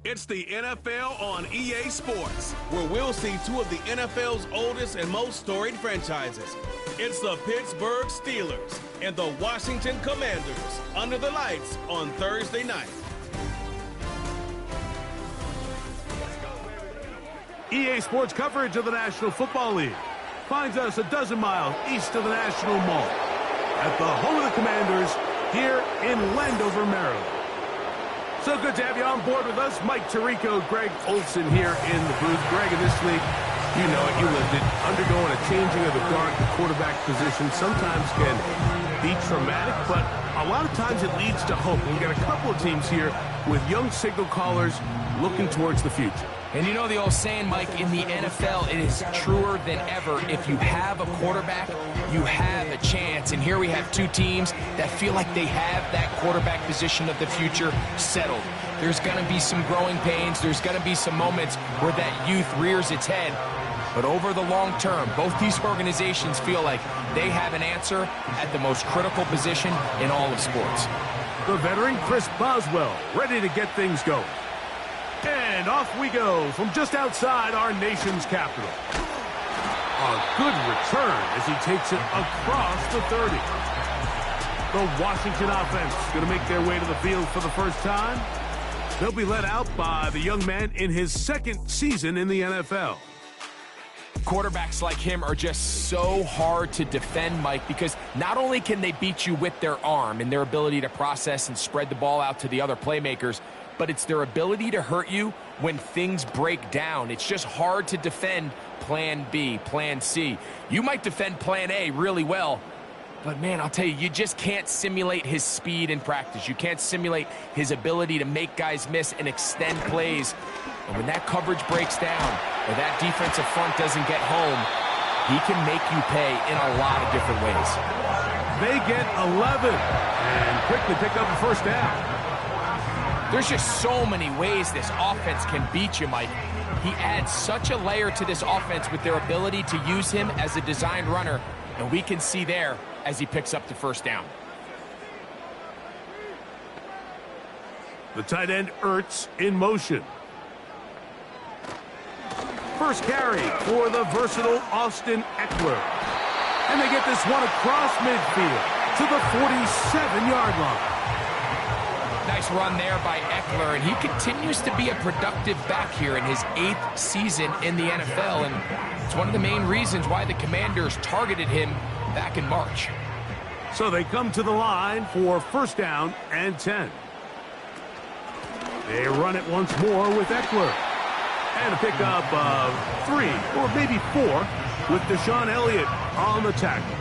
It's the NFL on EA Sports, where we'll see two of the NFL's oldest and most storied franchises. It's the Pittsburgh Steelers and the Washington Commanders under the lights on Thursday night. EA Sports coverage of the National Football League finds us a dozen miles east of the National Mall at the home of the Commanders here in Landover, Maryland. So good to have you on board with us. Mike Tirico, Greg Olson here in the booth. Greg, in this league, you know it, you lived it. Undergoing a changing of the guard, the quarterback position sometimes can be traumatic, but a lot of times it leads to hope. We've got a couple of teams here with young signal callers looking towards the future. And you know the old saying, Mike, in the NFL, it is truer than ever. If you have a quarterback, you have a chance. And here we have two teams that feel like they have that quarterback position of the future settled. There's going to be some growing pains. There's going to be some moments where that youth rears its head. But over the long term, both these organizations feel like they have an answer at the most critical position in all of sports. The veteran Chris Boswell ready to get things going. And off we go from just outside our nation's capital. A good return as he takes it across the 30. The Washington offense going to make their way to the field for the first time. They'll be led out by the young man in his second season in the NFL. Quarterbacks like him are just so hard to defend, Mike, because not only can they beat you with their arm and their ability to process and spread the ball out to the other playmakers, but it's their ability to hurt you when things break down. It's just hard to defend plan B, plan C. You might defend plan A really well, but man, I'll tell you, you just can't simulate his speed in practice. You can't simulate his ability to make guys miss and extend plays. And when that coverage breaks down or that defensive front doesn't get home, he can make you pay in a lot of different ways. They get 11 and quickly pick up a first down. There's just so many ways this offense can beat you, Mike. He adds such a layer to this offense with their ability to use him as a designed runner, and we can see there as he picks up the first down. The tight end Ertz in motion. First carry for the versatile Austin Eckler. And they get this one across midfield to the 47-yard line. Nice run there by Eckler, and he continues to be a productive back here in his 8th season in the NFL, and it's one of the main reasons why the Commanders targeted him back in March. So they come to the line for first down and 10. They run it once more with Eckler. And a pickup of 3 or maybe 4 with Deshaun Elliott on the tackle.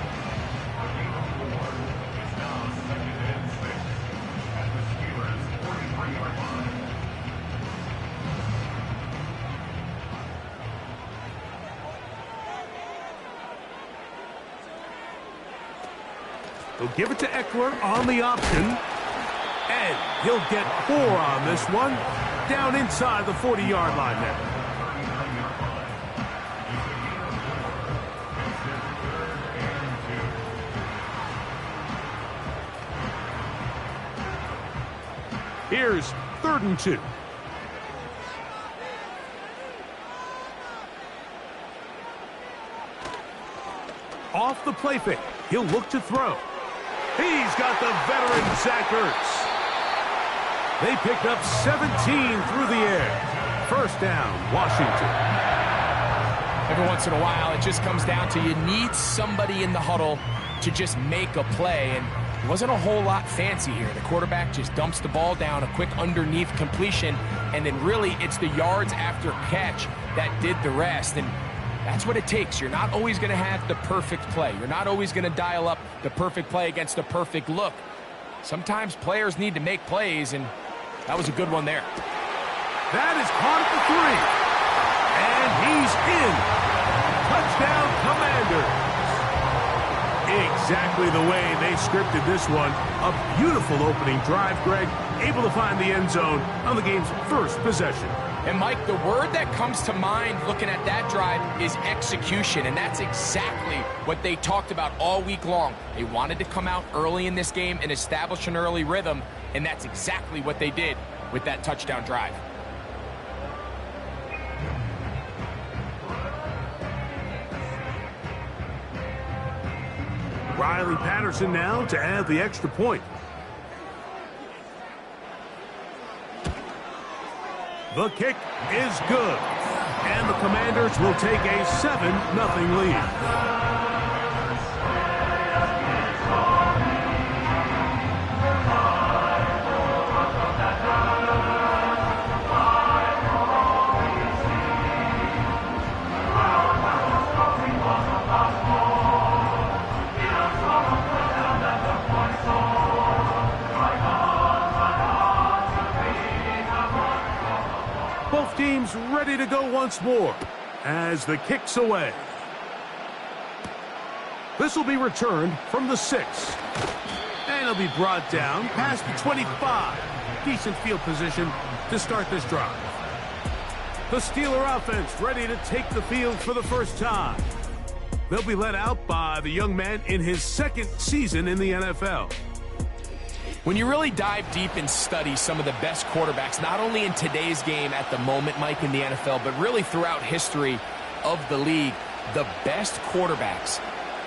He'll give it to Eckler on the option. And he'll get 4 on this one. Down inside the 40-yard line there. Here's 3rd and 2. Off the play fake. He'll look to throw. He's got the veteran Zach Ertz. They picked up 17 through the air. First down, Washington. Every once in a while, it just comes down to you need somebody in the huddle to just make a play, and it wasn't a whole lot fancy here. The quarterback just dumps the ball down, a quick underneath completion, and then really it's the yards after catch that did the rest, and that's what it takes. You're not always going to have the perfect play. You're not always going to dial up the perfect play against the perfect look. Sometimes players need to make plays, and that was a good one there. That is caught at the 3. And he's in. Touchdown, Commanders. Exactly the way they scripted this one. A beautiful opening drive, Greg. Able to find the end zone on the game's first possession. And, Mike, the word that comes to mind looking at that drive is execution, and that's exactly what they talked about all week long. They wanted to come out early in this game and establish an early rhythm, And that's exactly what they did with that touchdown drive. Riley Patterson now to add the extra point. The kick is good. And the Commanders will take a 7-0 lead. Both teams ready to go once more as the kick's away. This will be returned from the 6. And it'll be brought down past the 25. Decent field position to start this drive. The Steeler offense ready to take the field for the first time. They'll be led out by the young man in his second season in the NFL. When you really dive deep and study some of the best quarterbacks, not only in today's game at the moment, Mike, in the NFL, but really throughout history of the league, the best quarterbacks,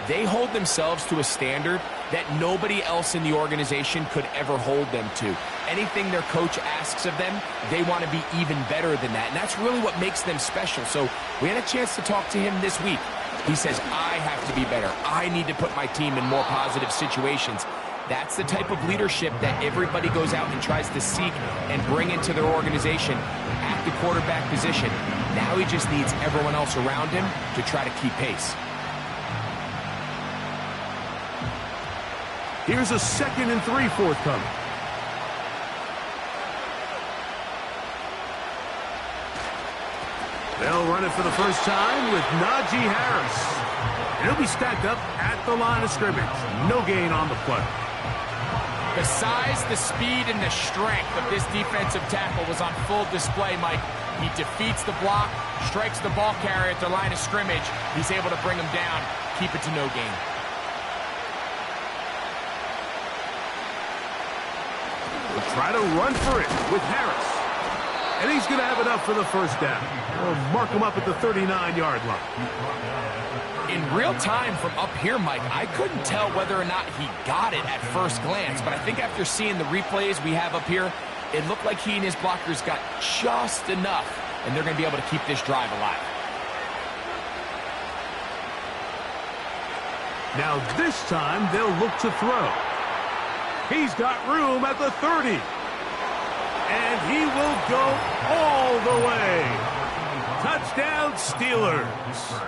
they hold themselves to a standard that nobody else in the organization could ever hold them to. Anything their coach asks of them, they want to be even better than that. And that's really what makes them special. So we had a chance to talk to him this week. He says, I have to be better. I need to put my team in more positive situations. That's the type of leadership that everybody goes out and tries to seek and bring into their organization at the quarterback position. Now he just needs everyone else around him to try to keep pace. Here's a 2nd and 3 forthcoming. They'll run it for the first time with Najee Harris. He'll be stacked up at the line of scrimmage. No gain on the play. The size, the speed, and the strength of this defensive tackle was on full display, Mike. He defeats the block, strikes the ball carrier at the line of scrimmage. He's able to bring him down, keep it to no gain. We'll try to run for it with Harris. And he's going to have enough for the first down. We'll mark him up at the 39-yard line. In real time from up here, Mike, I couldn't tell whether or not he got it at first glance, but I think after seeing the replays we have up here, it looked like he and his blockers got just enough, and they're going to be able to keep this drive alive. Now this time they'll look to throw. He's got room at the 30. And he will go all the way. Touchdown, Steelers.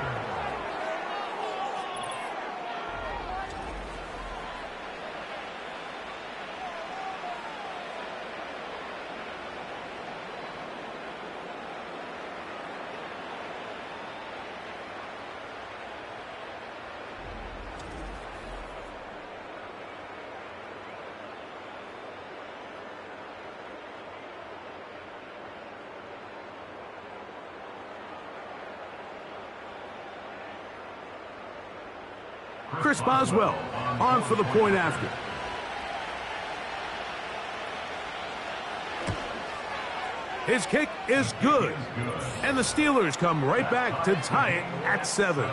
Chris Boswell on for the point after. His kick is good. And the Steelers come right back to tie it at 7.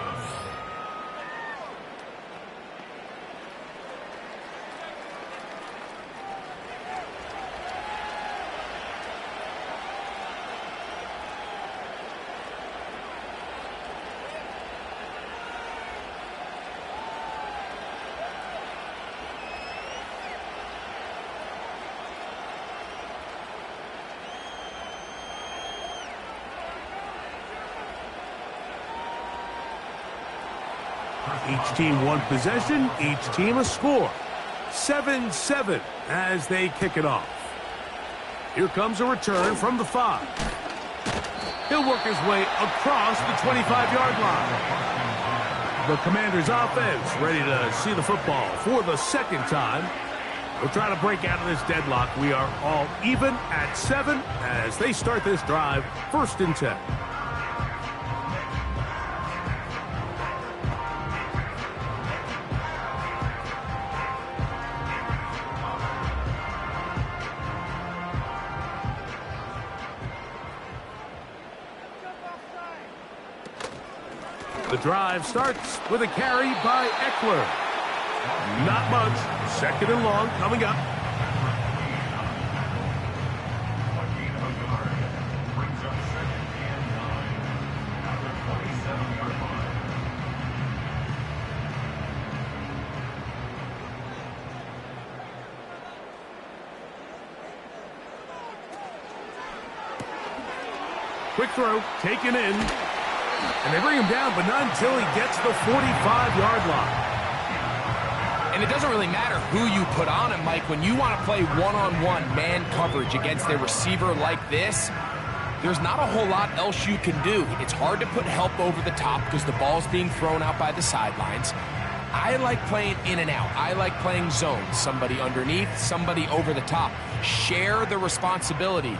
Each team one possession, each team a score. 7-7 as they kick it off. Here comes a return from the 5. He'll work his way across the 25-yard line. The Commanders' offense ready to see the football for the second time. We'll try to break out of this deadlock. We are all even at 7 as they start this drive, 1st and 10. The drive starts with a carry by Eckler. Not much. 2nd and long coming up. Quick throw, taken in. And they bring him down, but not until he gets the 45-yard line. And it doesn't really matter who you put on him, Mike. When you want to play one-on-one man coverage against a receiver like this, there's not a whole lot else you can do. It's hard to put help over the top because the ball's being thrown out by the sidelines. I like playing in and out. I like playing zone. Somebody underneath, somebody over the top. Share the responsibility.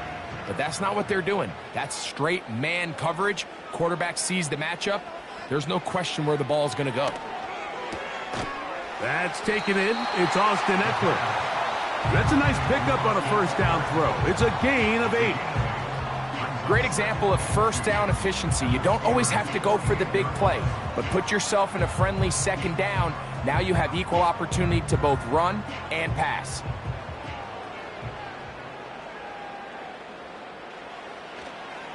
But that's not what they're doing. That's straight man coverage. Quarterback sees the matchup. There's no question where the ball is going to go. That's taken in. It's Austin Eckler. That's a nice pickup on a first down throw. It's a gain of 8. Great example of first down efficiency. You don't always have to go for the big play, but put yourself in a friendly 2nd down. Now you have equal opportunity to both run and pass.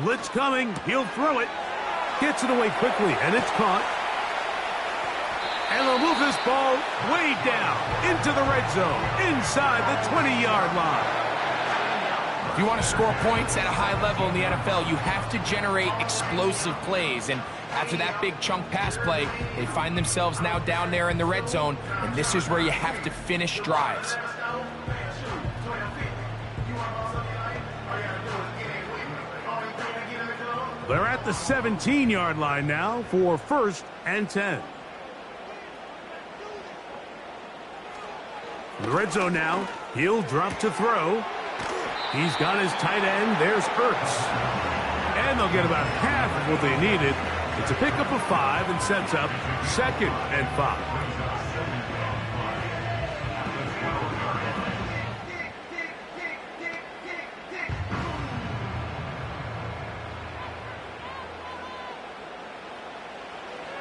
Blitz coming. He'll throw it. Gets it away quickly, and it's caught. And they'll move this ball way down into the red zone, inside the 20-yard line. If you want to score points at a high level in the NFL, you have to generate explosive plays. And after that big chunk pass play, they find themselves now down there in the red zone, and this is where you have to finish drives. They're at the 17-yard line now for 1st and 10. The red zone now. He'll drop to throw. He's got his tight end. There's Ertz. And they'll get about half of what they needed. It's a pickup of 5 and sets up 2nd and 5.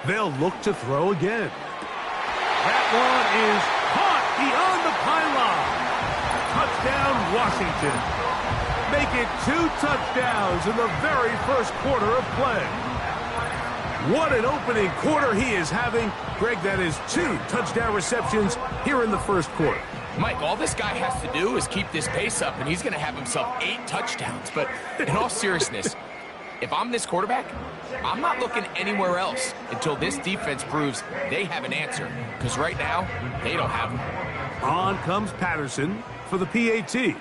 They'll look to throw again. That one is caught beyond the pylon. Touchdown, Washington. Make it 2 touchdowns in the very first quarter of play. What an opening quarter he is having. Greg, that is 2 touchdown receptions here in the first quarter. Mike, all this guy has to do is keep this pace up, and he's going to have himself 8 touchdowns. But in all seriousness, if I'm this quarterback, I'm not looking anywhere else until this defense proves they have an answer. Because right now, they don't have one. On comes Patterson for the PAT.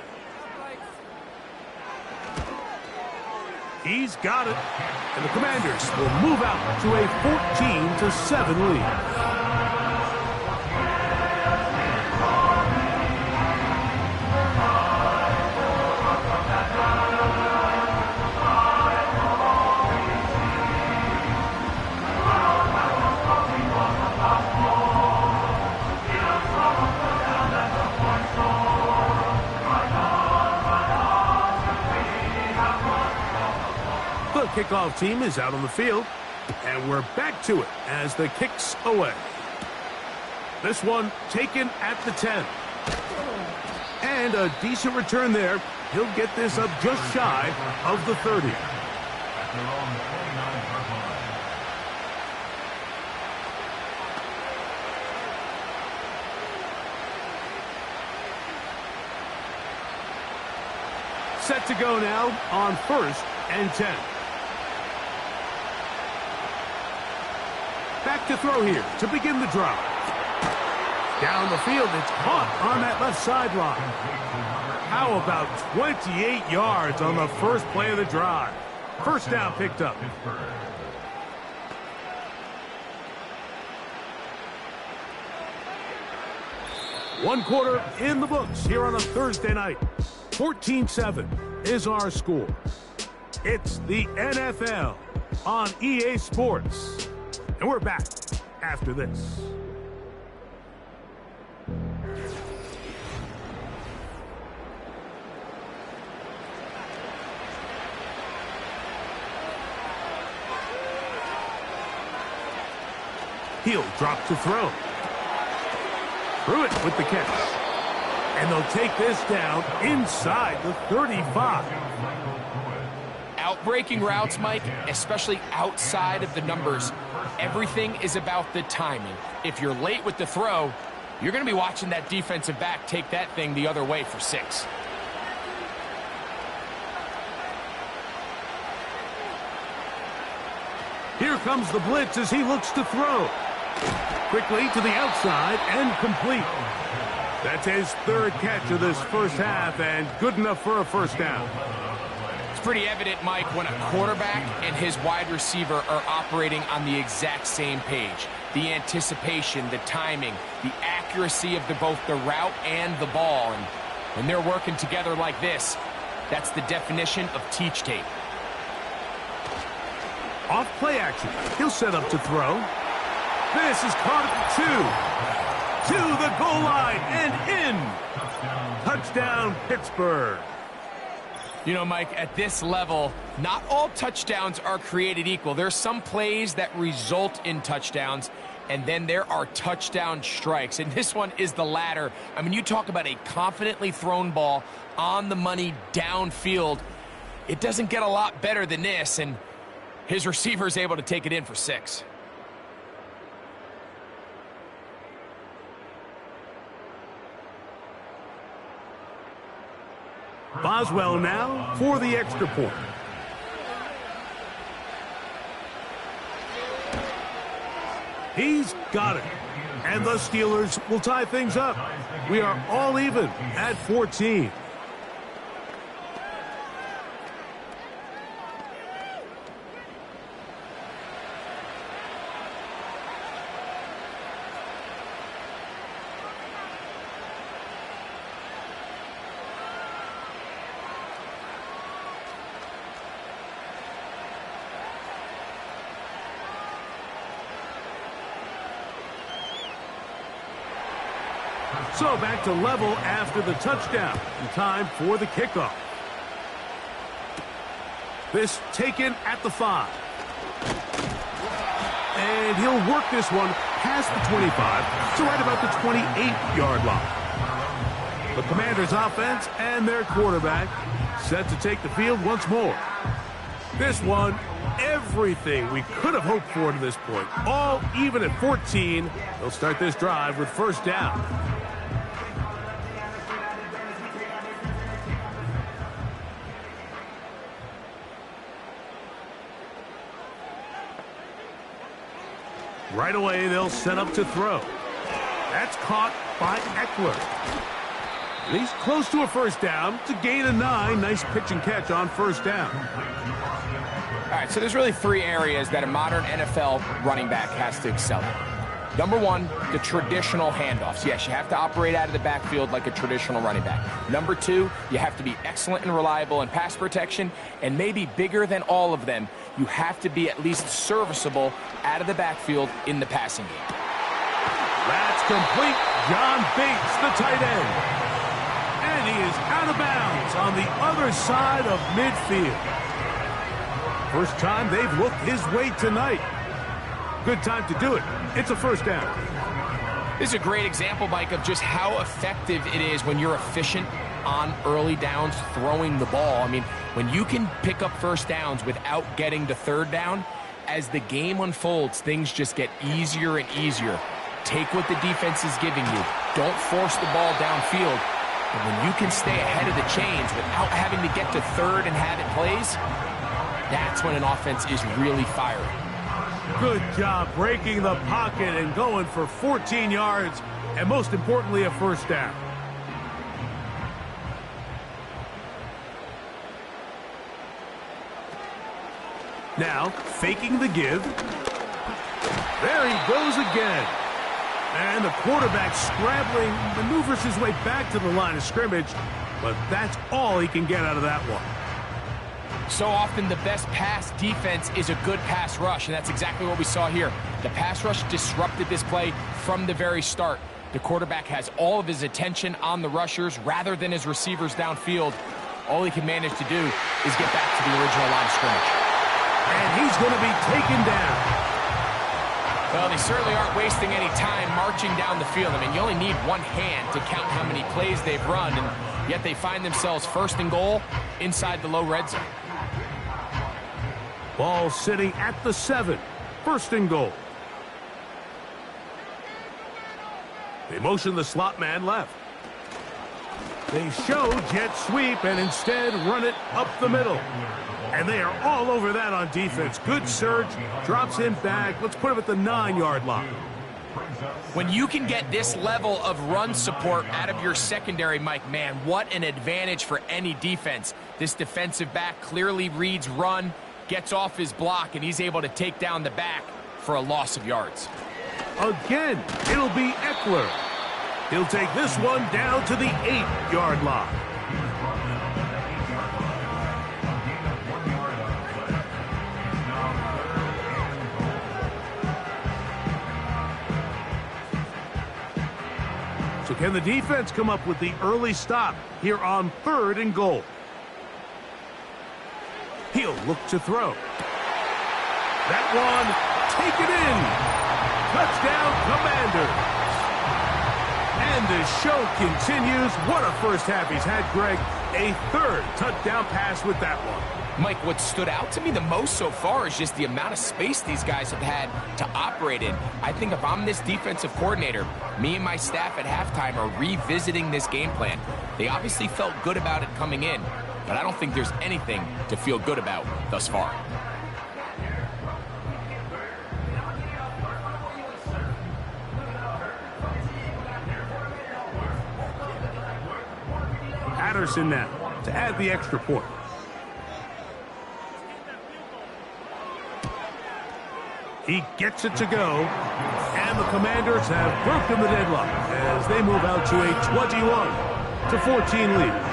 He's got it. And the Commanders will move out to a 14-7 lead. Kickoff team is out on the field, and we're back to it as the kick's away. This one taken at the 10. And a decent return there. He'll get this up just shy of the 30. Set to go now on 1st and 10. Back to throw here to begin the drive. Down the field, it's caught on that left sideline. How about 28 yards on the first play of the drive? First down picked up. One quarter in the books here on a Thursday night. 14-7 is our score. It's the NFL on EA Sports. And we're back after this. He'll drop to throw. Pruitt with the catch. And they'll take this down inside the 35. Outbreaking routes, Mike, especially outside of the numbers, everything is about the timing. If you're late with the throw, you're going to be watching that defensive back take that thing the other way for 6. Here comes the blitz as he looks to throw. Quickly to the outside and complete. That's his 3rd catch of this first half and good enough for a first down. It's pretty evident, Mike, when a quarterback and his wide receiver are operating on the exact same page. The anticipation, the timing, the accuracy of both the route and the ball. And when they're working together like this, that's the definition of teach tape. Off play action. He'll set up to throw. This is caught at the 2. To the goal line and in. Touchdown, Pittsburgh. You know, Mike, at this level, not all touchdowns are created equal. There's some plays that result in touchdowns, and then there are touchdown strikes. And this one is the latter. I mean, you talk about a confidently thrown ball on the money downfield. It doesn't get a lot better than this, and his receiver is able to take it in for 6. Boswell now for the extra point. He's got it. And the Steelers will tie things up. We are all even at 14. So back to level after the touchdown. And time for the kickoff. This taken at the 5. And he'll work this one past the 25 to right about the 28-yard line. The Commanders' offense and their quarterback set to take the field once more. This one, everything we could have hoped for to this point. All even at 14. They'll start this drive with first down. Right away, they'll set up to throw. That's caught by Eckler. And he's close to a first down to gain a 9. Nice pitch and catch on first down. All right, so there's really 3 areas that a modern NFL running back has to excel at. Number 1, the traditional handoffs. Yes, you have to operate out of the backfield like a traditional running back. Number 2, you have to be excellent and reliable in pass protection, and maybe bigger than all of them, you have to be at least serviceable out of the backfield in the passing game. That's complete. John Bates, the tight end. And he is out of bounds on the other side of midfield. First time they've looked his way tonight. Good time to do it. It's a first down. This is a great example, Mike, of just how effective it is when you're efficient on early downs throwing the ball. I mean, when you can pick up first downs without getting to third down, as the game unfolds, things just get easier and easier. Take what the defense is giving you. Don't force the ball downfield. And when you can stay ahead of the chains without having to get to third and have it plays, that's when an offense is really firing. Good job breaking the pocket and going for 14 yards, and most importantly, a first down. Now, faking the give. There he goes again. And the quarterback scrambling, maneuvers his way back to the line of scrimmage, but that's all he can get out of that one. So often the best pass defense is a good pass rush, and that's exactly what we saw here. The pass rush disrupted this play from the very start. The quarterback has all of his attention on the rushers rather than his receivers downfield. All he can manage to do is get back to the original line of scrimmage. And he's going to be taken down. Well, they certainly aren't wasting any time marching down the field. I mean, you only need one hand to count how many plays they've run, and yet they find themselves first and goal inside the low red zone. Ball sitting at the 7. First and goal. They motion the slot man left. They show jet sweep and instead run it up the middle. And they are all over that on defense. Good surge, drops him back. Let's put him at the 9-yard line. When you can get this level of run support out of your secondary, Mike, man, what an advantage for any defense. This defensive back clearly reads run, gets off his block, and he's able to take down the back for a loss of yards. Again, it'll be Eckler. He'll take this one down to the 8-yard line. So can the defense come up with the early stop here on 3rd and goal? He'll look to throw. That one, take it in. Touchdown, Commanders. And the show continues. What a first half he's had, Greg. A 3rd touchdown pass with that one. Mike, what stood out to me the most so far is just the amount of space these guys have had to operate in. I think if I'm this defensive coordinator, me and my staff at halftime are revisiting this game plan. They obviously felt good about it coming in, but I don't think there's anything to feel good about thus far. Patterson now to add the extra point. He gets it to go, and the Commanders have broken the deadlock as they move out to a 21-14 lead.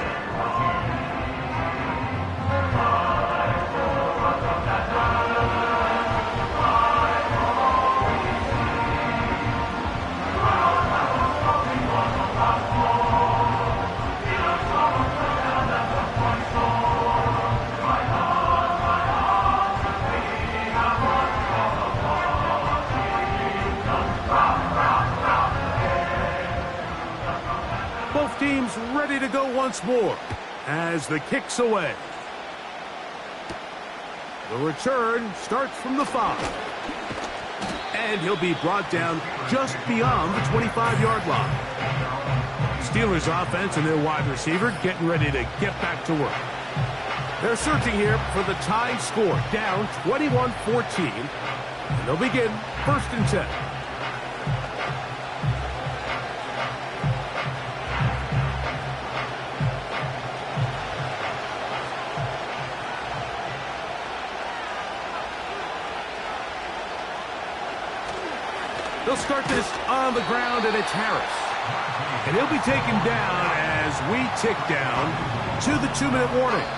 Teams ready to go once more as the kick's away. The return starts from the 5. And he'll be brought down just beyond the 25-yard line. Steelers offense and their wide receiver getting ready to get back to work. They're searching here for the tie score, down 21-14. And they'll begin 1st and 10. They'll start this on the ground, and it's Harris. And he'll be taken down as we tick down to the 2-minute warning.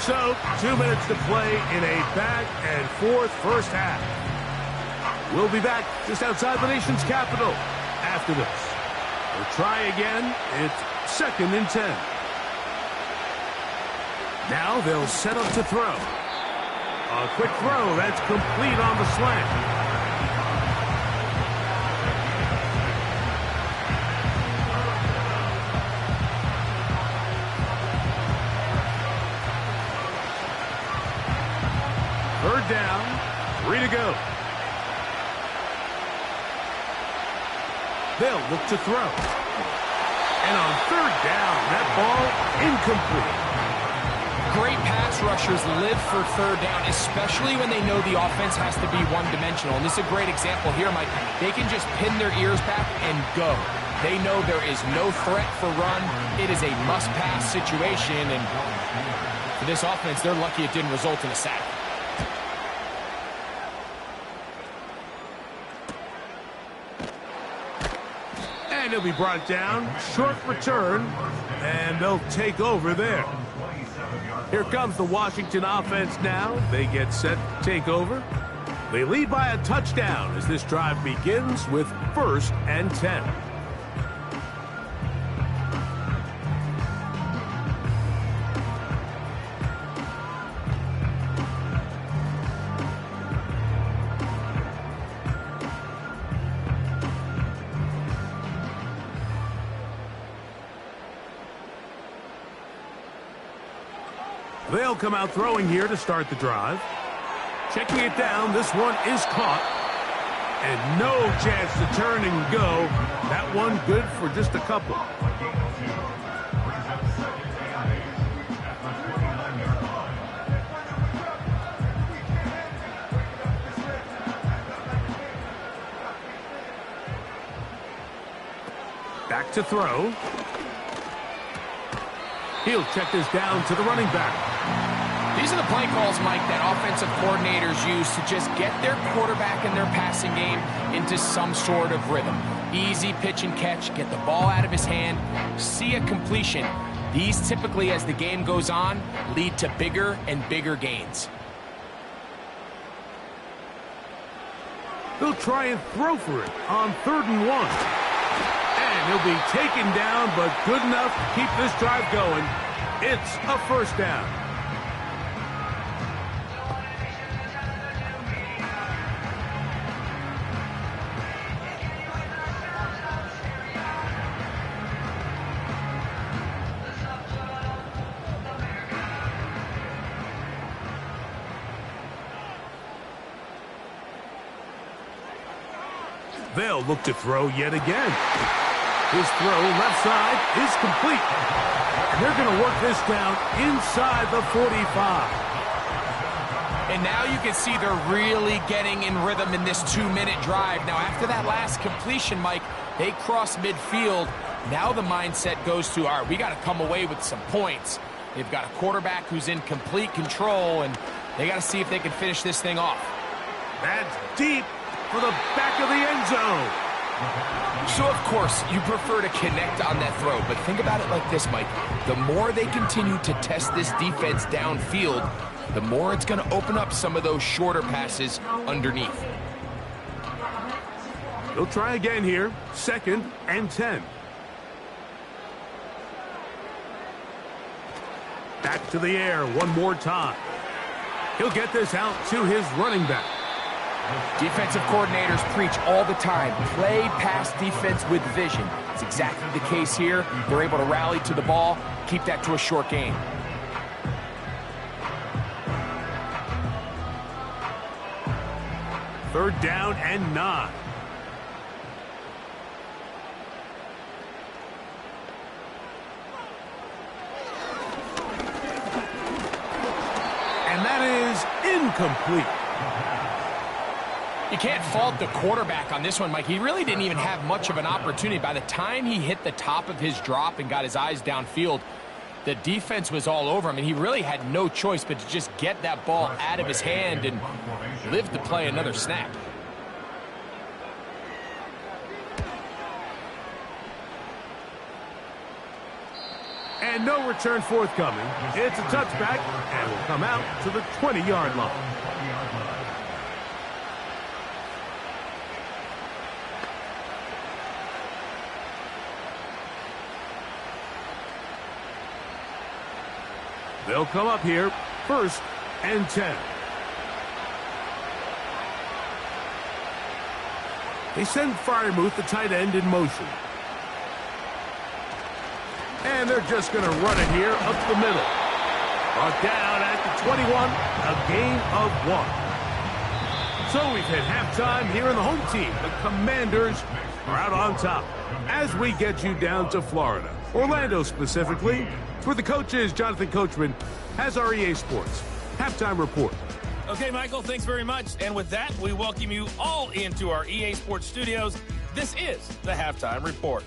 So, 2 minutes to play in a back-and-forth first half. We'll be back just outside the nation's capital after this. We'll try again. It's 2nd and 10. Now they'll set up to throw. A quick throw, that's complete on the slant. Third down, 3 to go. They'll look to throw. And on 3rd down, that ball incomplete. Great pass rushers live for 3rd down, especially when they know the offense has to be one-dimensional. And this is a great example here, Mike. They can just pin their ears back and go. They know there is no threat for run. It is a must-pass situation. And for this offense, they're lucky it didn't result in a sack. And he'll be brought down. Short return. And they'll take over there. Here comes the Washington offense now. They get set to take over. They lead by a touchdown as this drive begins with 1st and 10. They'll come out throwing here to start the drive. Checking it down, this one is caught. And no chance to turn and go. That one good for just a couple. Back to throw. He'll check this down to the running back. These are the play calls, Mike, that offensive coordinators use to just get their quarterback and their passing game into some sort of rhythm. Easy pitch and catch, get the ball out of his hand, see a completion. These typically, as the game goes on, lead to bigger and bigger gains. They'll try and throw for it on 3rd and 1. And he'll be taken down, but good enough to keep this drive going. It's a first down. They'll look to throw yet again. His throw left side is complete. And they're going to work this down inside the 45. And now you can see they're really getting in rhythm in this 2-minute drive. Now, after that last completion, Mike, they cross midfield. Now the mindset goes to, all right, we got to come away with some points. They've got a quarterback who's in complete control, and they got to see if they can finish this thing off. That's deep for the back of the end zone. So, of course, you prefer to connect on that throw, but think about it like this, Mike. The more they continue to test this defense downfield, the more it's going to open up some of those shorter passes underneath. He'll try again here. 2nd and 10. Back to the air one more time. He'll get this out to his running back. Defensive coordinators preach all the time, play pass defense with vision. It's exactly the case here. They're able to rally to the ball, keep that to a short gain. Third down and 9. And that is incomplete. You can't fault the quarterback on this one, Mike. He really didn't even have much of an opportunity. By the time he hit the top of his drop and got his eyes downfield, the defense was all over him, and he really had no choice but to just get that ball out of his hand and live to play another snap. And no return forthcoming. It's a touchback, and will come out to the 20-yard line. They'll come up here, 1st and 10. They send Freiermuth, the tight end, in motion. And they're just going to run it here up the middle. Brought down at the 21, a gain of 1. So we've hit halftime here in the home team. The Commanders are out on top. As we get you down to Florida, Orlando specifically, for the coaches, Jonathan Coachman has our EA Sports halftime report. Okay, Michael, thanks very much. And with that, we welcome you all into our EA Sports studios. This is the halftime report.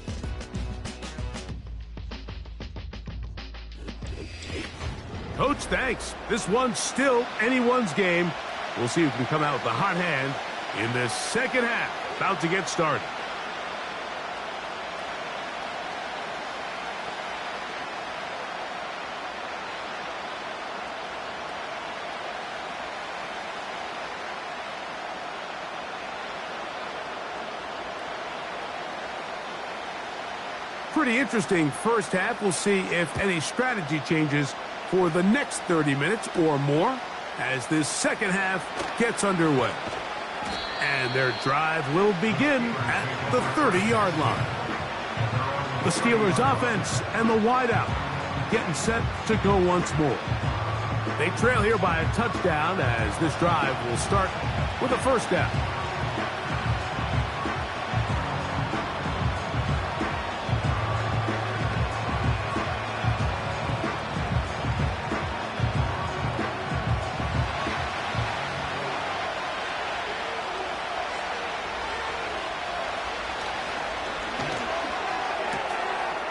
Coach, thanks. This one's still anyone's game. We'll see who can come out with the hot hand in this second half. About to get started. Pretty interesting first half. We'll see if any strategy changes for the next 30 minutes or more as this second half gets underway. And their drive will begin at the 30-yard line. The Steelers offense and the wideout getting set to go once more. They trail here by a touchdown as this drive will start with a first down.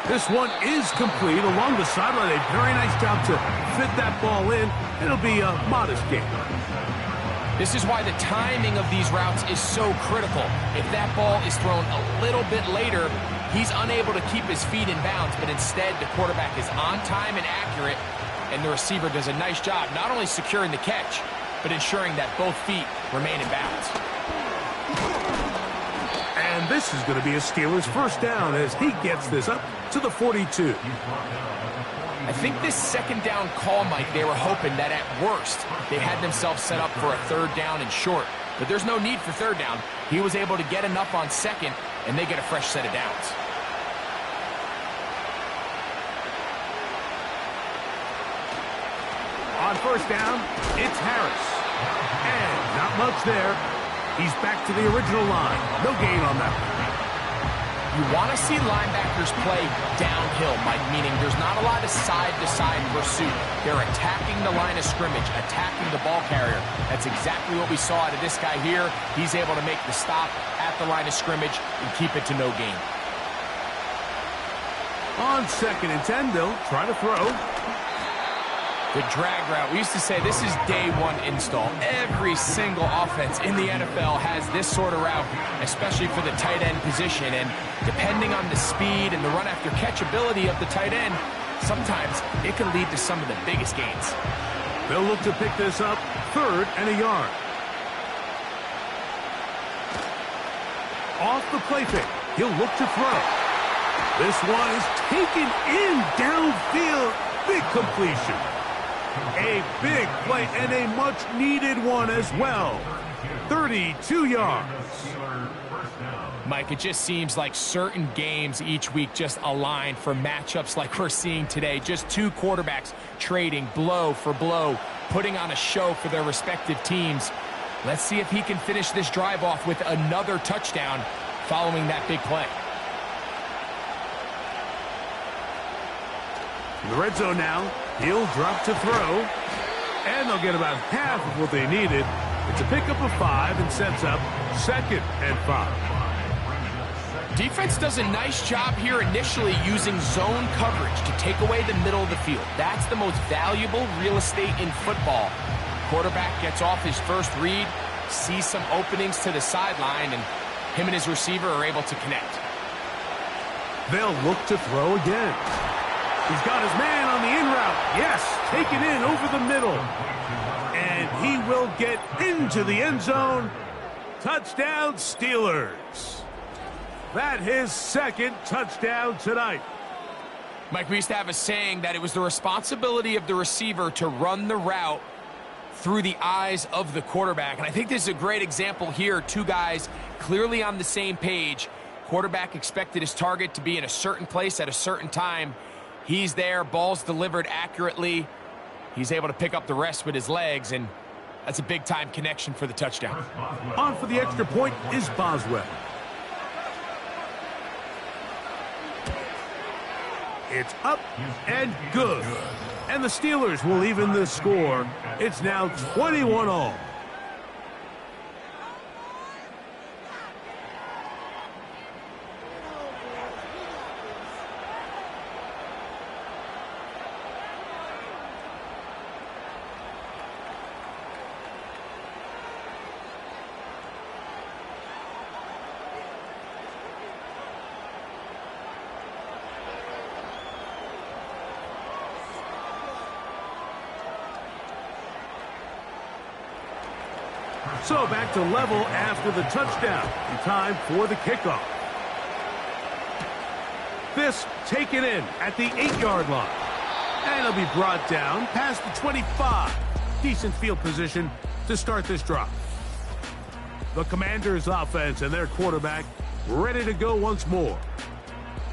This one is complete along the sideline. A very nice job to fit that ball in. It'll be a modest gain. This is why the timing of these routes is so critical. If that ball is thrown a little bit later, he's unable to keep his feet in bounds, but instead the quarterback is on time and accurate, and the receiver does a nice job not only securing the catch, but ensuring that both feet remain in bounds. And this is going to be a Steelers first down as he gets this up to the 42. I think this second down call, Mike, they were hoping that at worst they had themselves set up for a third down and short. But there's no need for third down. He was able to get enough on second, and they get a fresh set of downs. On first down, it's Harris. And not much there. He's back to the original line. No gain on that one. You want to see linebackers play downhill, Mike, meaning there's not a lot of side-to-side pursuit. They're attacking the line of scrimmage, attacking the ball carrier. That's exactly what we saw out of this guy here. He's able to make the stop at the line of scrimmage and keep it to no gain. On 2nd and 10, they'll try to throw. The drag route. We used to say this is day one install. Every single offense in the NFL has this sort of route, especially for the tight end position. And depending on the speed and the run after catch ability of the tight end, sometimes it can lead to some of the biggest gains. They'll look to pick this up 3rd and a yard. Off the play fake. He'll look to throw. This one is taken in downfield. Big completion. A big play and a much-needed one as well. 32 yards. Mike, it just seems like certain games each week just align for matchups like we're seeing today. Just two quarterbacks trading blow for blow, putting on a show for their respective teams. Let's see if he can finish this drive off with another touchdown following that big play. In the red zone now, he'll drop to throw, and they'll get about half of what they needed. It's a pickup of 5 and sets up 2nd and 5. Defense does a nice job here initially using zone coverage to take away the middle of the field. That's the most valuable real estate in football. Quarterback gets off his first read, sees some openings to the sideline, and him and his receiver are able to connect. They'll look to throw again. He's got his man on the in route. Yes, taken in over the middle. And he will get into the end zone. Touchdown, Steelers. That his 2nd touchdown tonight. Mike, we used to have a saying that it was the responsibility of the receiver to run the route through the eyes of the quarterback. And I think this is a great example here. Two guys clearly on the same page. Quarterback expected his target to be in a certain place at a certain time. He's there, ball's delivered accurately. He's able to pick up the rest with his legs, and that's a big-time connection for the touchdown. On for the extra point is Boswell. It's up and good. And the Steelers will even the score. It's now 21-all. So back to level after the touchdown. In time for the kickoff. This taken in at the 8-yard line. And it'll be brought down past the 25. Decent field position to start this drive. The Commanders' offense and their quarterback ready to go once more.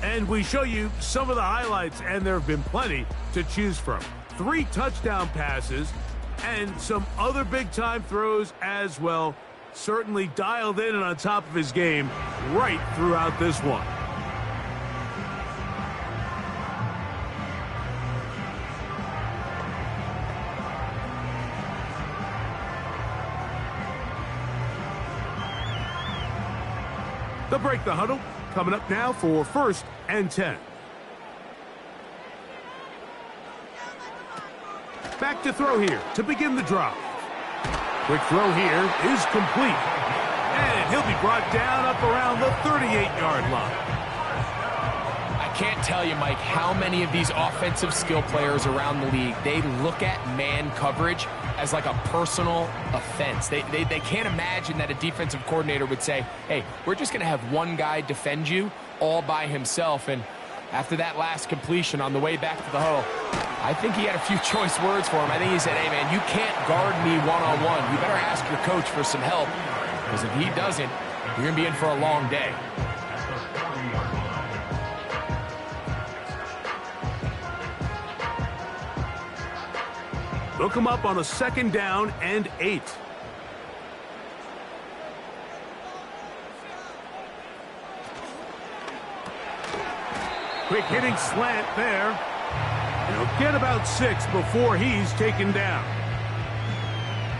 And we show you some of the highlights, and there have been plenty to choose from. 3 touchdown passes, And some other big-time throws as well. Certainly dialed in and on top of his game right throughout this one. They'll break the huddle. Coming up now for 1st and 10. Back to throw here to begin the drive. Quick throw here is complete. And he'll be brought down up around the 38-yard line. I can't tell you, Mike, how many of these offensive skill players around the league, they look at man coverage as like a personal offense. They can't imagine that a defensive coordinator would say, hey, we're just going to have one guy defend you all by himself. And after that last completion on the way back to the huddle, I think he had a few choice words for him. I think he said, hey, man, you can't guard me one-on-one. You better ask your coach for some help, because if he doesn't, you're going to be in for a long day. They'll come up on a 2nd down and 8. Quick hitting slant there. He'll get about 6 before he's taken down.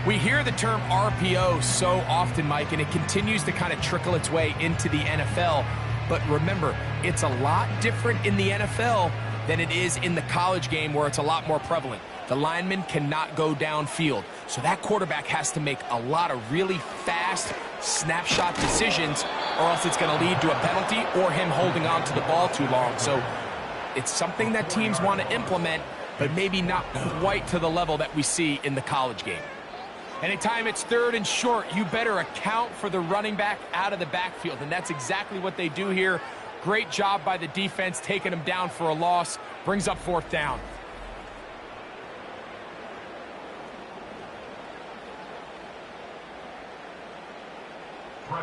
We hear the term RPO so often, Mike, and it continues to kind of trickle its way into the NFL. But remember, it's a lot different in the NFL than it is in the college game, where it's a lot more prevalent. The lineman cannot go downfield, so that quarterback has to make a lot of really fast snapshot decisions, or else it's going to lead to a penalty or him holding on to the ball too long. So it's something that teams want to implement, but maybe not quite to the level that we see in the college game. Anytime it's 3rd and short, you better account for the running back out of the backfield, and that's exactly what they do here. Great job by the defense, taking him down for a loss. Brings up 4th down.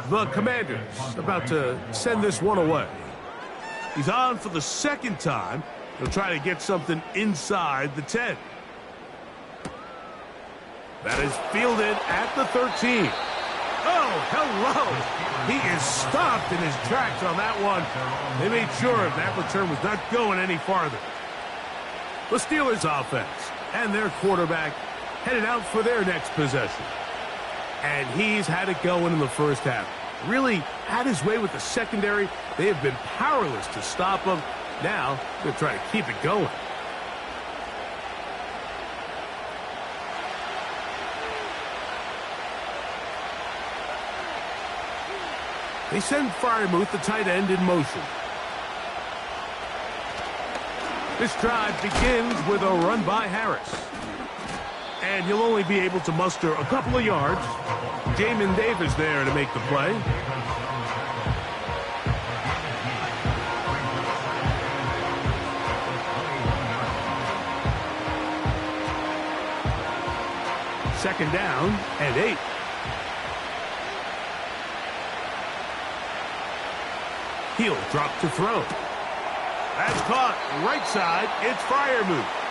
The Commanders about to send this one away. He's on for the 2nd time. He'll try to get something inside the 10. That is fielded at the 13. Oh, hello. He is stopped in his tracks on that one. They made sure that return was not going any farther. The Steelers offense and their quarterback headed out for their next possession. And he's had it going in the first half. Really had his way with the secondary. They have been powerless to stop him. Now they're trying to keep it going. They send Freiermuth, the tight end, in motion. This drive begins with a run by Harris. And he'll only be able to muster a couple of yards. Jamin Davis there to make the play. Second down and 8. He'll drop to throw. That's caught. Right side, it's Freiermuth.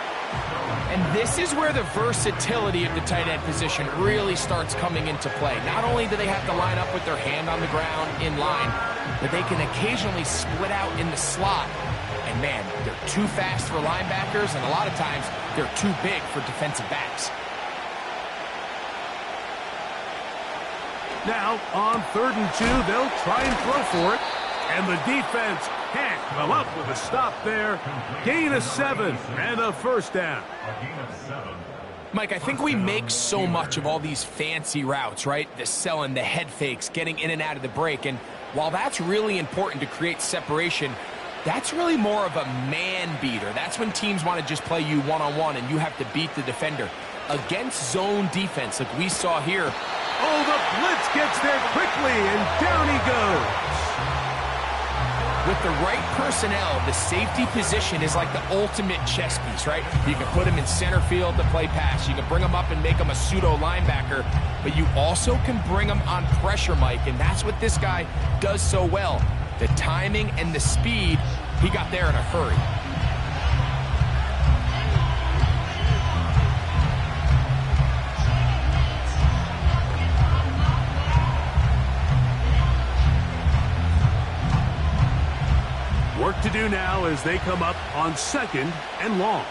And this is where the versatility of the tight end position really starts coming into play. Not only do they have to line up with their hand on the ground in line, but they can occasionally split out in the slot. And man, they're too fast for linebackers, and a lot of times they're too big for defensive backs. Now, on 3rd and 2, they'll try and throw for it. And the defense can't come up with a stop there. Gain of 7 and a 1st down. Mike, I think we make so much of all these fancy routes, right? The selling, the head fakes, getting in and out of the break. And while that's really important to create separation, that's really more of a man beater. That's when teams want to just play you one-on-one and you have to beat the defender. Against zone defense like we saw here. Oh, the blitz gets there quickly, and down he goes. With the right personnel, the safety position is like the ultimate chess piece, right? You can put him in center field to play pass. You can bring him up and make him a pseudo linebacker, but you also can bring him on pressure, Mike, and that's what this guy does so well. The timing and the speed, he got there in a hurry. Work to do now as they come up on second and long.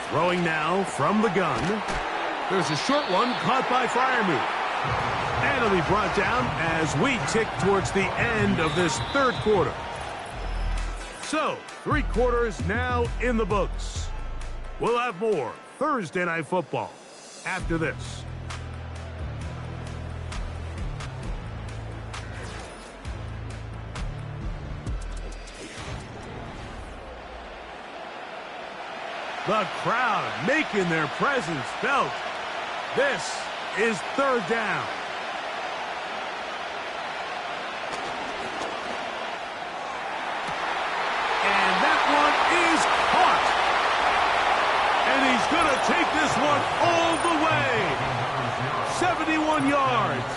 Throwing now from the gun. There's a short one caught by Freiermuth. And it'll be brought down as we tick towards the end of this third quarter. So, 3 quarters now in the books. We'll have more Thursday Night Football after this. The crowd making their presence felt. This is third down. And that one is caught. And he's going to take this one all the way. 71 yards.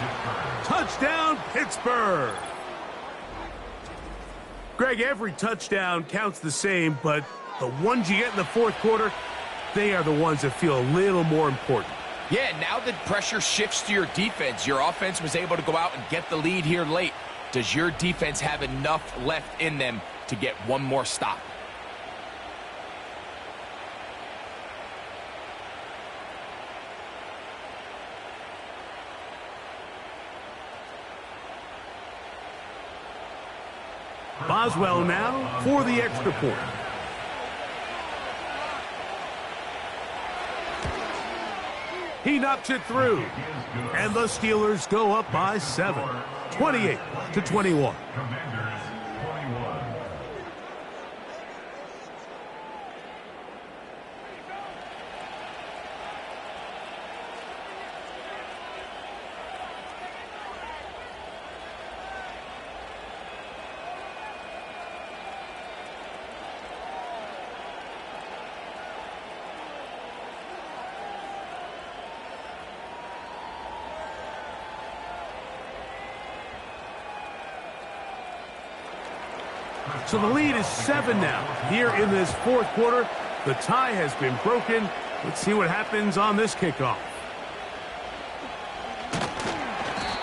Touchdown, Pittsburgh. Greg, every touchdown counts the same, but the ones you get in the fourth quarter, they are the ones that feel a little more important. Yeah, now that pressure shifts to your defense, your offense was able to go out and get the lead here late. Does your defense have enough left in them to get one more stop? Boswell now for the extra point. He knocks it through. And the Steelers go up by 7. 28-21. So the lead is 7 now. Here in this fourth quarter, the tie has been broken. Let's see what happens on this kickoff.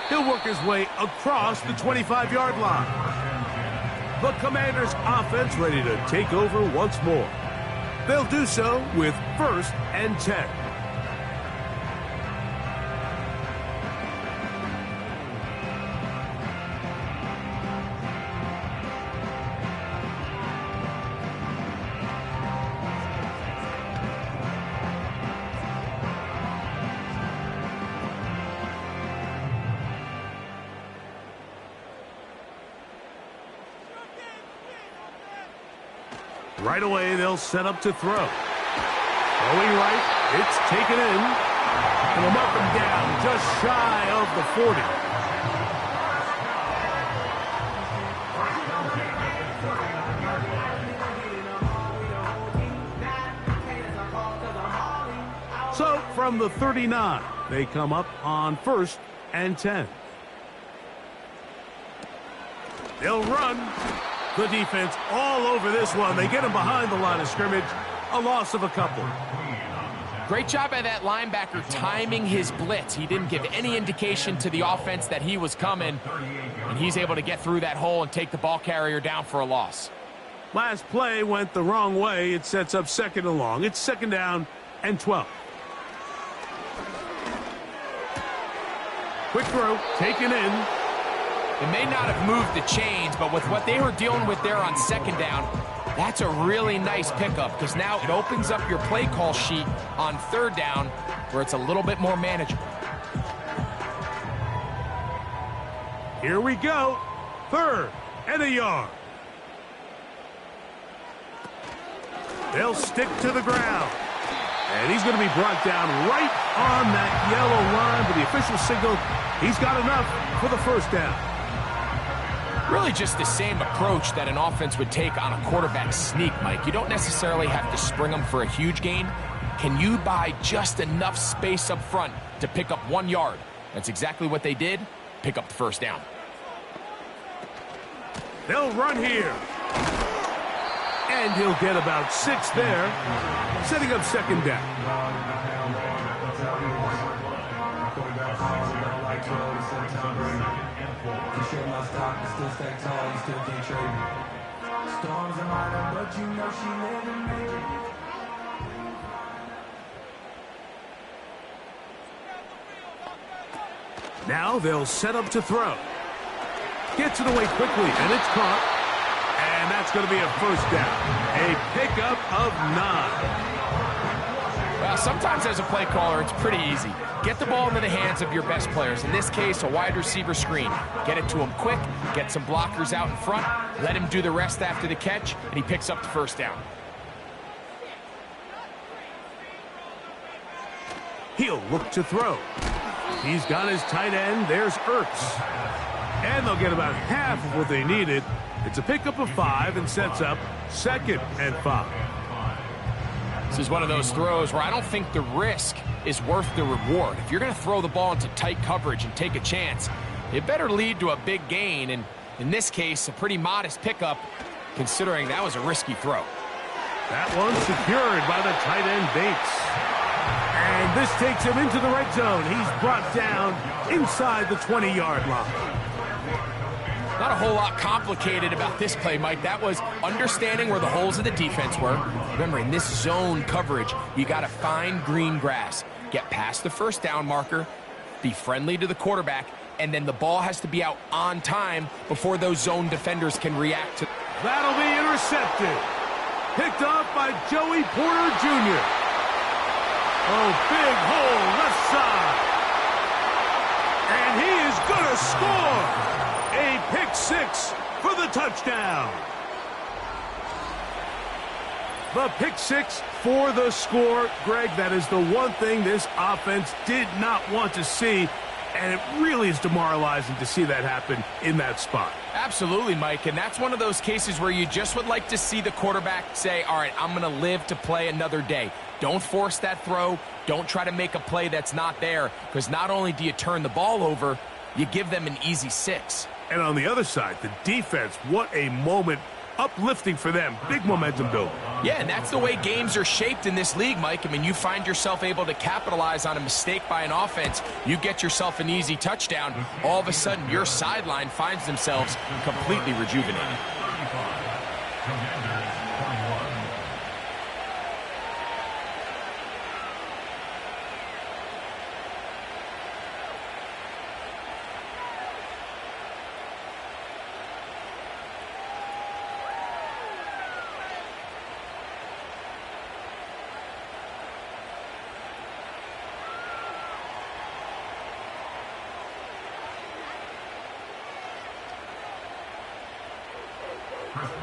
He'll work his way across the 25-yard line. The Commanders' offense ready to take over once more. They'll do so with 1st and 10. Right away, they'll set up to throw. Throwing right, it's taken in. And they'll mark him down just shy of the 40. So, from the 39, they come up on 1st and 10. They'll run. The defense all over this one. They get him behind the line of scrimmage. A loss of a couple. Great job by that linebacker timing his blitz. He didn't give any indication to the offense that he was coming, and he's able to get through that hole and take the ball carrier down for a loss. Last play went the wrong way. It sets up 2nd and long. It's 2nd down and 12. Quick throw, taken in. It may not have moved the chains, but with what they were dealing with there on 2nd down, that's a really nice pickup because now it opens up your play call sheet on 3rd down where it's a little bit more manageable. Here we go. 3rd and a yard. They'll stick to the ground. And he's going to be brought down right on that yellow line, but the official signal, he's got enough for the 1st down. Really just the same approach that an offense would take on a quarterback sneak, Mike. You don't necessarily have to spring them for a huge gain. Can you buy just enough space up front to pick up 1 yard? That's exactly what they did. Pick up the 1st down. They'll run here. And he'll get about 6 there, setting up 2nd down. You share my stock, you still stay tall, you still can't trade me. Storms are minor, but you know she living major. Now they'll set up to throw. Gets it away quickly, and it's caught. And that's going to be a first down. A pickup of 9. Well, sometimes as a play caller, it's pretty easy. Get the ball into the hands of your best players. In this case, a wide receiver screen. Get it to him quick, get some blockers out in front, let him do the rest after the catch, and he picks up the first down. He'll look to throw. He's got his tight end. There's Ertz. And they'll get about half of what they needed. It's a pickup of 5 and sets up 2nd and 5. This is one of those throws where I don't think the risk is worth the reward. If you're going to throw the ball into tight coverage and take a chance, it better lead to a big gain. And in this case, a pretty modest pickup, considering that was a risky throw. That one's secured by the tight end Bates. And this takes him into the red zone. He's brought down inside the 20-yard line. Not a whole lot complicated about this play, Mike. That was understanding where the holes of the defense were. Remember, in this zone coverage, you got to find green grass. Get past the first down marker, be friendly to the quarterback, and then the ball has to be out on time before those zone defenders can react to. That'll be intercepted. Picked off by Joey Porter Jr. Oh, big hole left side. And he is going to score. A pick 6 for the touchdown. The pick 6 for the score. Greg, that is the one thing this offense did not want to see, and it really is demoralizing to see that happen in that spot. Absolutely, Mike, and that's one of those cases where you just would like to see the quarterback say, all right, I'm going to live to play another day. Don't force that throw. Don't try to make a play that's not there, because not only do you turn the ball over, you give them an easy 6. And on the other side, the defense, what a moment. Uplifting for them. Big momentum building. Yeah, and that's the way games are shaped in this league, Mike. I mean, you find yourself able to capitalize on a mistake by an offense. You get yourself an easy touchdown. All of a sudden, your sideline finds themselves completely rejuvenated.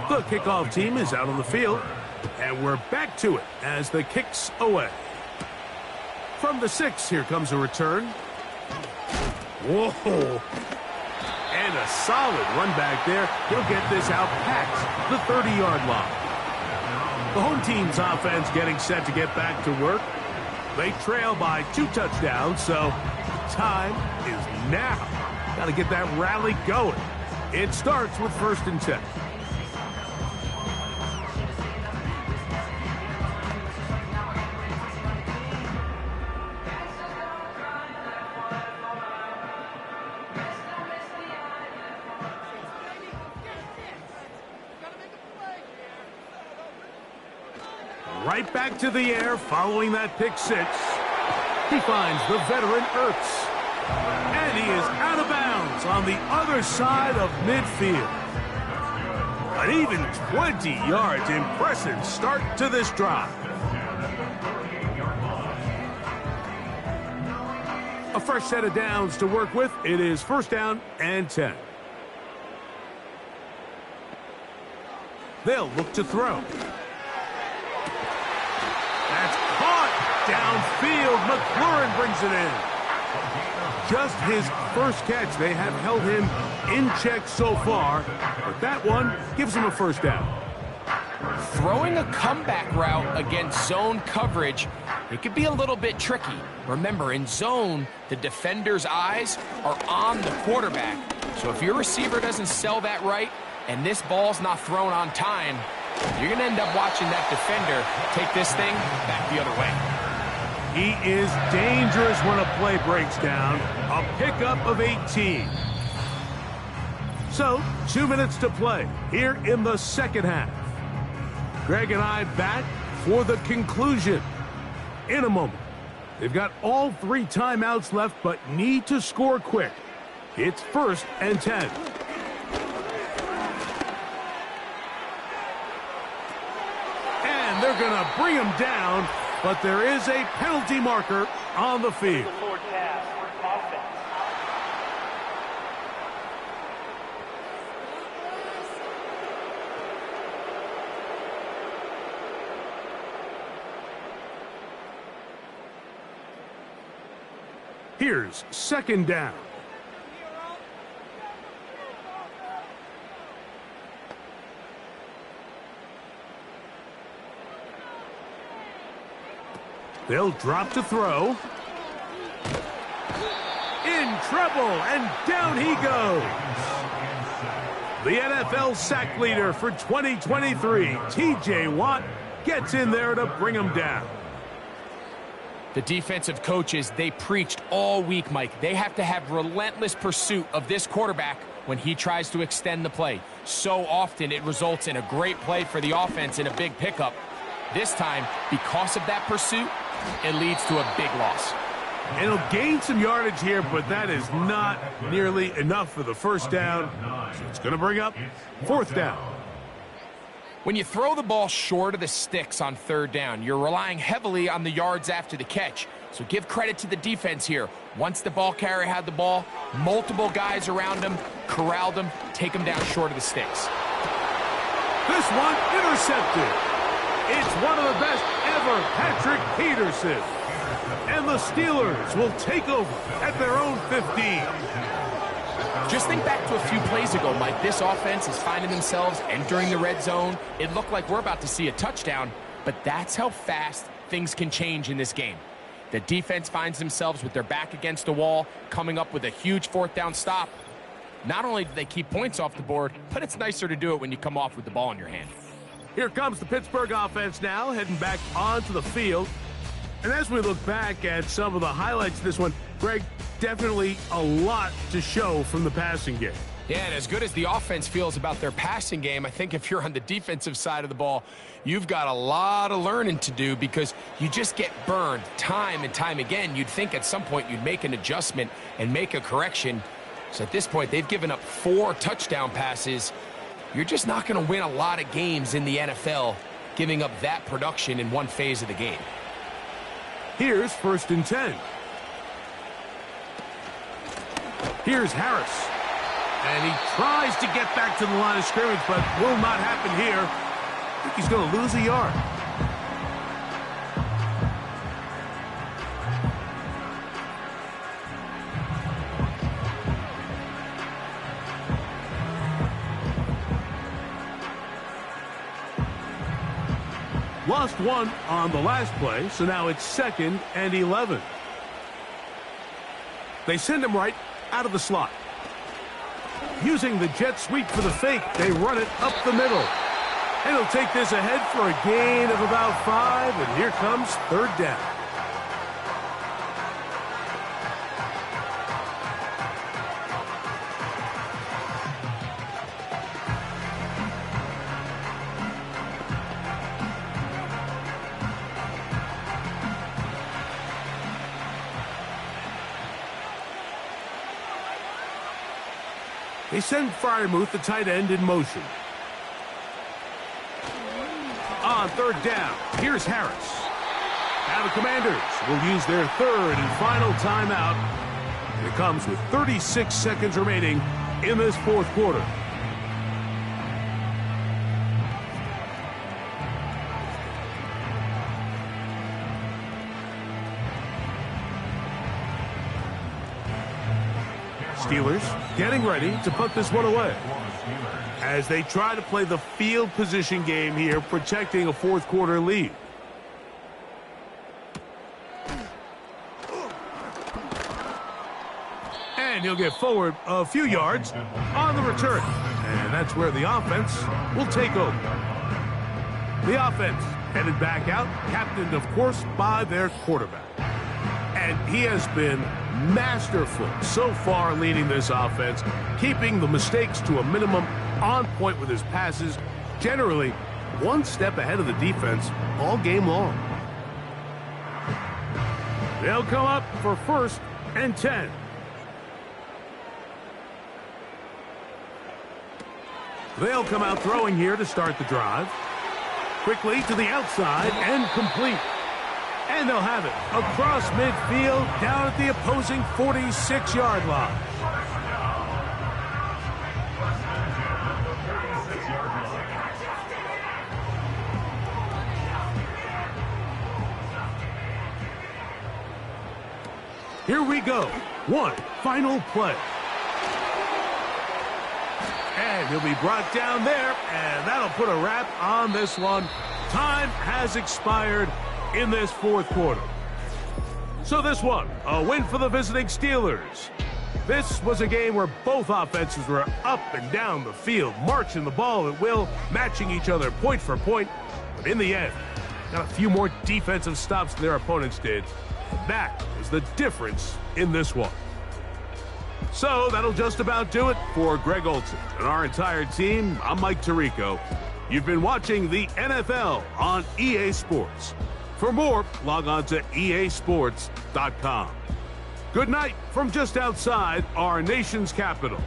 The kickoff team is out on the field, and we're back to it as the kick's away. From the 6, here comes a return. Whoa! And a solid run back there. He'll get this out past the 30-yard line. The home team's offense getting set to get back to work. They trail by 2 touchdowns, so time is now. Got to get that rally going. It starts with 1st and 10. Right back to the air following that pick 6. He finds the veteran Ertz. And he is out of bounds on the other side of midfield. An even 20 yards. Impressive start to this drive. A fresh set of downs to work with. It is 1st down and 10. They'll look to throw. That's caught downfield. McLaurin brings it in. Just his first catch. They have held him in check so far, but that one gives him a 1st down. Throwing a comeback route against zone coverage, it could be a little bit tricky. Remember, in zone, the defender's eyes are on the quarterback. So if your receiver doesn't sell that right and this ball's not thrown on time, you're going to end up watching that defender take this thing back the other way. He is dangerous when a play breaks down. A pickup of 18. So, 2 minutes to play here in the second half. Greg and I back for the conclusion in a moment. They've got all 3 timeouts left, but need to score quick. It's 1st and 10. And they're going to bring him down, but there is a penalty marker on the field. Here's 2nd down. They'll drop to throw. In trouble, and down he goes. The NFL sack leader for 2023, T.J. Watt, gets in there to bring him down. The defensive coaches, they preached all week, Mike. They have to have relentless pursuit of this quarterback when he tries to extend the play. So often it results in a great play for the offense and a big pickup. This time, because of that pursuit, it leads to a big loss. And he'll gain some yardage here, but that is not nearly enough for the 1st down. So it's going to bring up 4th down. When you throw the ball short of the sticks on 3rd down, you're relying heavily on the yards after the catch. So give credit to the defense here. Once the ball carrier had the ball, multiple guys around him, corralled him, take him down short of the sticks. This one intercepted. It's one of the best ever, Patrick Peterson. And the Steelers will take over at their own 15. Just think back to a few plays ago, Mike. This offense is finding themselves entering the red zone. It looked like we're about to see a touchdown, but that's how fast things can change in this game. The defense finds themselves with their back against the wall, coming up with a huge 4th down stop. Not only do they keep points off the board, but it's nicer to do it when you come off with the ball in your hand. Here comes the Pittsburgh offense now, heading back onto the field. And as we look back at some of the highlights of this one, Greg, definitely a lot to show from the passing game. Yeah, and as good as the offense feels about their passing game, I think if you're on the defensive side of the ball, you've got a lot of learning to do because you just get burned time and time again. You'd think at some point you'd make an adjustment and make a correction. So at this point, they've given up 4 touchdown passes. You're just not going to win a lot of games in the NFL giving up that production in one phase of the game. Here's 1st and 10. Here's Harris. And he tries to get back to the line of scrimmage, but will not happen here. I think he's going to lose a yard. Lost 1 on the last play, so now it's 2nd and 11. They send him right out of the slot. Using the jet sweep for the fake, they run it up the middle. And he'll take this ahead for a gain of about 5, and here comes 3rd down. They send Freiermuth, the tight end, in motion. On 3rd down, here's Harris. Now the Commanders will use their 3rd and final timeout. It comes with 36 seconds remaining in this 4th quarter. Steelers getting ready to put this one away as they try to play the field position game here, protecting a 4th quarter lead. And he'll get forward a few yards on the return. And that's where the offense will take over. The offense headed back out, captained, of course, by their quarterback. And he has been masterful so far leading this offense, keeping the mistakes to a minimum, on point with his passes, generally one step ahead of the defense all game long. They'll come up for 1st and 10. They'll come out throwing here to start the drive. Quickly to the outside and complete. And they'll have it across midfield down at the opposing 46-yard line. Here we go. One final play. And he'll be brought down there, and that'll put a wrap on this one. Time has expired in this 4th quarter. So this one, a win for the visiting Steelers. This was a game where both offenses were up and down the field, marching the ball at will, matching each other point for point. But in the end, got a few more defensive stops than their opponents did. That is the difference in this one. So that'll just about do it for Greg Olson and our entire team. I'm Mike Tirico. You've been watching the NFL on EA Sports. For more, log on to easports.com. Good night from just outside our nation's capital.